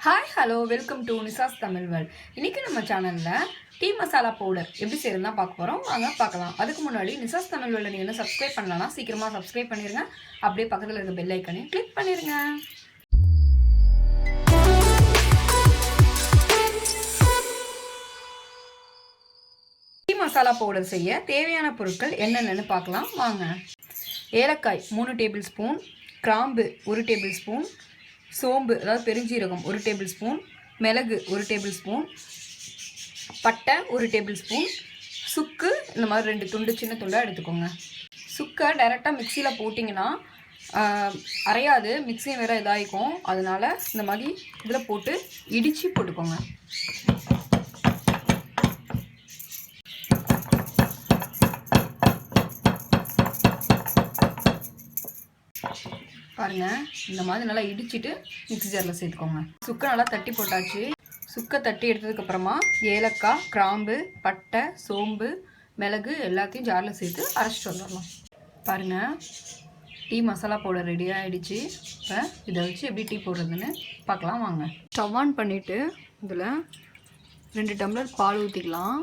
Hi hello welcome to Nisha's Tamil world. இன்றைக்கி நம்ம சேனலில் டீ மசாலா பவுடர் எப்படி செய்யறதுனா பார்க்க போகிறோம். வாங்க பார்க்கலாம். அதுக்கு முன்னாடி நிசாஸ் தமிழ் வேர்ல்டு நீங்கள் என்ன சப்ஸ்கிரைப் பண்ணலாம்னா சீக்கிரமாக சப்ஸ்கிரைப் பண்ணிடுங்க. அப்படியே பக்கத்தில் இருக்க பெல் ஐக்கனையும் கிளிக் பண்ணிடுங்க. டீ மசாலா பவுடர் செய்ய தேவையான பொருட்கள் என்னென்னு பார்க்கலாம் வாங்க. ஏலக்காய் 3 டேபிள் ஸ்பூன், கிராம்பு 1 டேபிள் ஸ்பூன், சோம்பு அதாவது பெருஞ்சீரகம் 1 டேபிள் ஸ்பூன், மிளகு 1 டேபிள் ஸ்பூன், பட்டை 1 டேபிள் ஸ்பூன், சுக்கு இந்த மாதிரி 2 துண்டு சின்ன துண்டாக எடுத்துக்கோங்க. சுக்கை டைரெக்டாக மிக்சியில் போட்டிங்கன்னா அரையாது, மிக்சியும் வேறு இதாகிக்கும். அதனால் இந்த மாதிரி இதில் போட்டு இடித்து போட்டுக்கோங்க. பாருங்கள், இந்த மாதிரி நல்லா இடிச்சிட்டு மிக்ஸி ஜாரில் சேர்த்துக்கோங்க. சுக்கை நல்லா தட்டி போட்டாச்சு. சுக்கை தட்டி எடுத்ததுக்கப்புறமா ஏலக்காய், கிராம்பு, பட்டை, சோம்பு, மிளகு எல்லாத்தையும் ஜாரில் சேர்த்து அரைச்சிட்டு வந்துடலாம். பாருங்கள், டீ மசாலா பவுடர் ரெடி ஆகிடுச்சு. இப்போ இதை வச்சு எப்படி டீ போடுறதுன்னு பார்க்கலாம் வாங்க. ஸ்டவ் ஆன் பண்ணிவிட்டு இதில் 2 டம்ளர் பால் ஊற்றிக்கலாம்.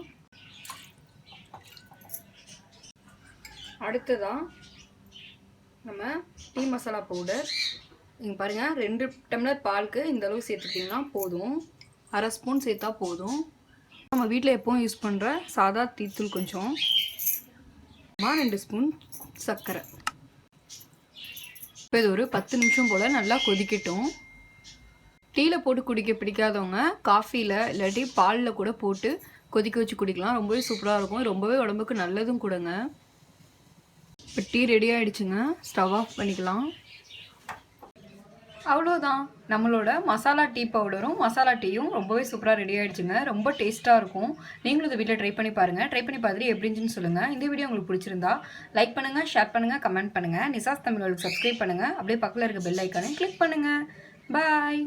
அடுத்ததான் நம்ம டீ மசாலா பவுடர் நீங்கள் பாருங்கள், 2 டம்ளர் பாலுக்கு இந்த அளவு சேர்த்துக்கிட்டிங்கன்னா போதும். அரை ஸ்பூன் சேர்த்தா போதும். நம்ம வீட்டில் எப்போவும் யூஸ் பண்ணுற சாதா டீத்தூள் கொஞ்சம், 2 ஸ்பூன் சர்க்கரை. இப்போ இது ஒரு 10 நிமிஷம் போல் நல்லா கொதிக்கட்டும். டீயில் போட்டு குடிக்க பிடிக்காதவங்க காஃபியில் இல்லாட்டி பாலில் கூட போட்டு கொதிக்க வச்சு குடிக்கலாம். ரொம்பவே சூப்பராக இருக்கும். ரொம்பவே உடம்புக்கு நல்லதும் கூடங்க. இப்போ டீ ரெடி ஆகிடுச்சுங்க. ஸ்டவ் ஆஃப் பண்ணிக்கலாம். அவ்வளோதான், நம்மளோட மசாலா டீ பவுடரும் மசாலா டீயும் ரொம்பவே சூப்பராக ரெடி ஆகிடுச்சுங்க. ரொம்ப டேஸ்ட்டாக இருக்கும். நீங்களும் இந்த வீட்டில் ட்ரை பண்ணி பாருங்கள். ட்ரை பண்ணி பார்த்துட்டு எப்படி இருந்துச்சுன்னு சொல்லுங்கள். இந்த வீடியோ உங்களுக்கு பிடிச்சிருந்தா லைக் பண்ணுங்கள், ஷேர் பண்ணுங்கள், கமெண்ட் பண்ணுங்கள். நிசாஸ் தமிழ் வேர்ல்டுக்கு சப்ஸ்கிரைப் பண்ணுங்கள். அப்படியே பக்கத்தில் இருக்க பெல் ஐக்கானை கிளிக் பண்ணுங்கள். பாய்.